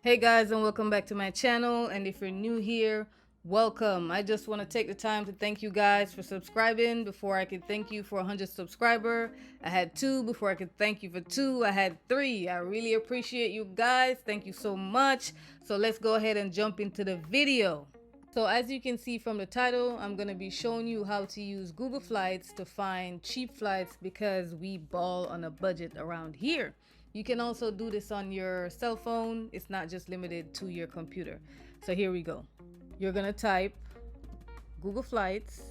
Hey guys, and welcome back to my channel. And if you're new here, welcome. I just want to take the time to thank you guys for subscribing. Before I could thank you for 100 subscriber, I had 2. Before I could thank you for 2, I had 3. I really appreciate you guys. Thank you so much. So let's go ahead and jump into the video. So as you can see from the title, I'm going to be showing you how to use Google Flights to find cheap flights because we ball on a budget around here. You can also do this on your cell phone. It's not just limited to your computer. So here we go. You're going to type Google Flights.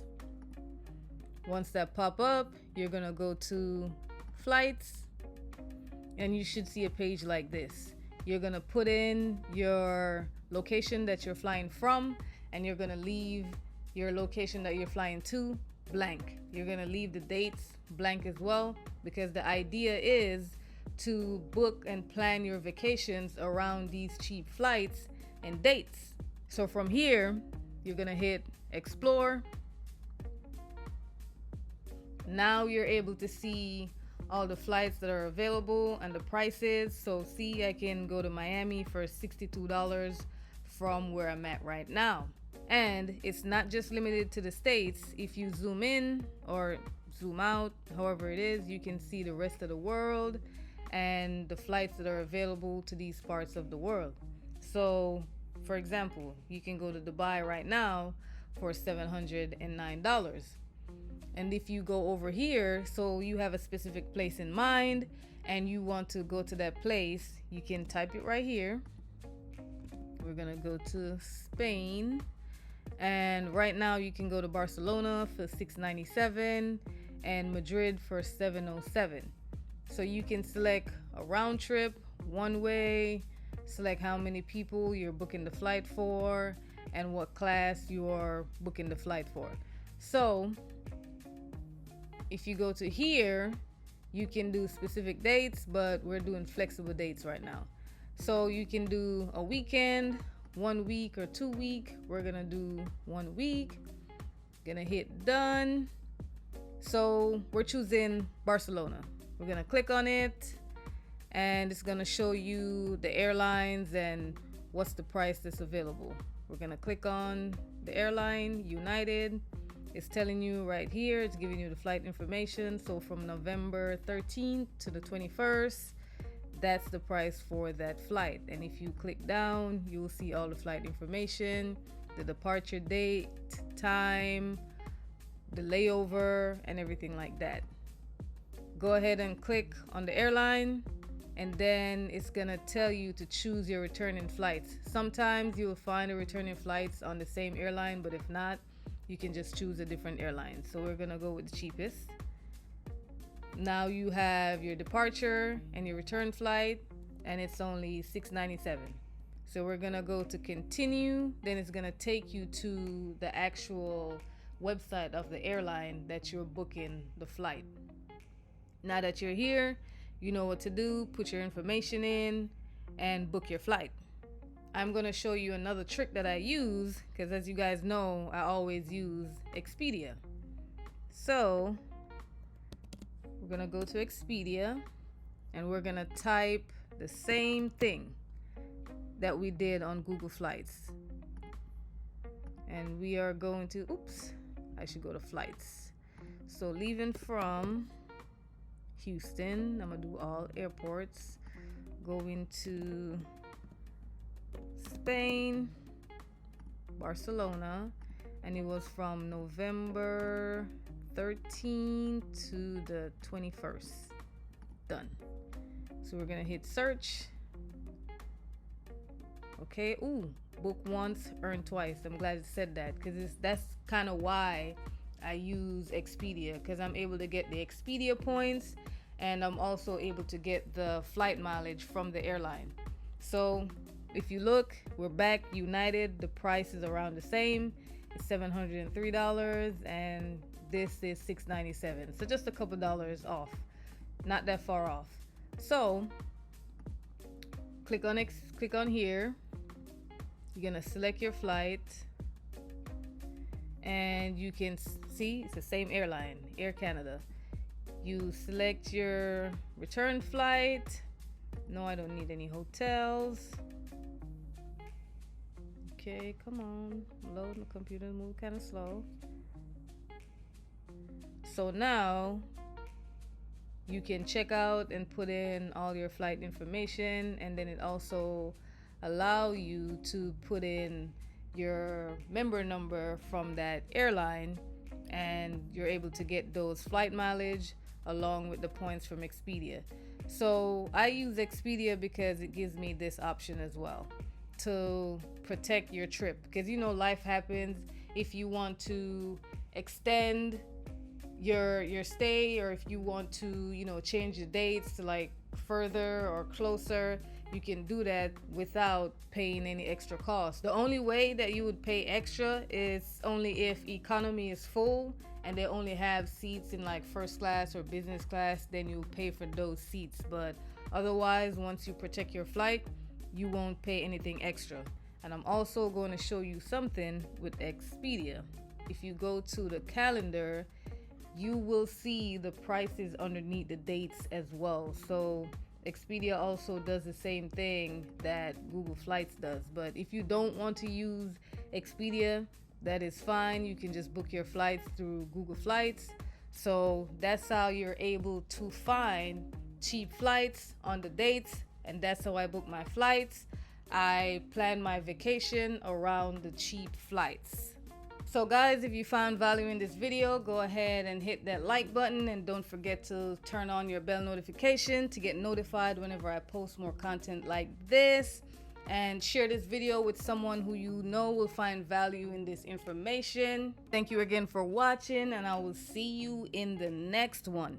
Once that pop up, you're going to go to Flights and you should see a page like this. You're going to put in your location that you're flying from, and you're gonna leave your location that you're flying to blank. You're gonna leave the dates blank as well, because the idea is to book and plan your vacations around these cheap flights and dates. So from here, you're gonna hit explore. Now you're able to see all the flights that are available and the prices. So see, I can go to Miami for $62 from where I'm at right now. And it's not just limited to the States. If you zoom in or zoom out, however it is, you can see the rest of the world and the flights that are available to these parts of the world. So for example, you can go to Dubai right now for $709. And if you go over here, so you have a specific place in mind and you want to go to that place, you can type it right here. We're gonna go to Spain, and right now you can go to Barcelona for $697 and Madrid for $707. So you can select a round trip, one way, select how many people you're booking the flight for and what class you're booking the flight for. So if you go to here, you can do specific dates, but we're doing flexible dates right now. So you can do a weekend, 1 week, or 2 week. We're gonna do 1 week. Gonna hit done. So we're choosing Barcelona. We're gonna click on it and it's gonna show you the airlines and what's the price that's available. We're gonna click on the airline, United. It's telling you right here, it's giving you the flight information. So from November 13th to the 21st, that's the price for that flight. And if you click down, you will see all the flight information, the departure date, time, the layover, and everything like that. Go ahead and click on the airline, and then it's gonna tell you to choose your returning flights. Sometimes you'll find the returning flights on the same airline, but if not, you can just choose a different airline. So we're gonna go with the cheapest. Now you have your departure and your return flight, and it's only $697. So we're gonna go to continue. Then it's gonna take you to the actual website of the airline that you're booking the flight. Now that you're here, you know what to do. Put your information in and book your flight. I'm gonna show you another trick that I use, because as you guys know, I always use Expedia. So we're gonna go to Expedia and we're gonna type the same thing that we did on Google Flights. And we are going to, I should go to flights. So leaving from Houston, I'm gonna do all airports. Going to Spain, Barcelona, and it was from November 13th to the 21st. Done. So we're gonna hit search. Okay. Book once, earn twice. I'm glad it said that, because that's kind of why I use Expedia, because I'm able to get the Expedia points and I'm also able to get the flight mileage from the airline. So if you look, we're back United. The price is around the same. It's $703 and this is $697. So just a couple dollars off. Not that far off. So click on here. You're gonna select your flight and you can see it's the same airline, Air Canada. You select your return flight. No, I don't need any hotels. Okay, come on. Load the computer, move kind of slow. So now you can check out and put in all your flight information, and then it also allow you to put in your member number from that airline, and you're able to get those flight mileage along with the points from Expedia. So I use Expedia because it gives me this option as well to protect your trip, because you know life happens. If you want to extend your stay, or if you want to, you know, change the dates to like further or closer, you can do that without paying any extra cost. The only way that you would pay extra is only if economy is full and they only have seats in like first class or business class, then you pay for those seats. But otherwise, once you protect your flight, you won't pay anything extra. And I'm also going to show you something with Expedia. If you go to the calendar, you will see the prices underneath the dates as well. So Expedia also does the same thing that Google Flights does. But if you don't want to use Expedia, that is fine. You can just book your flights through Google Flights. So that's how you're able to find cheap flights on the dates, and that's how I book my flights. I plan my vacation around the cheap flights. So guys, if you found value in this video, go ahead and hit that like button, and don't forget to turn on your bell notification to get notified whenever I post more content like this. And share this video with someone who you know will find value in this information. Thank you again for watching, and I will see you in the next one.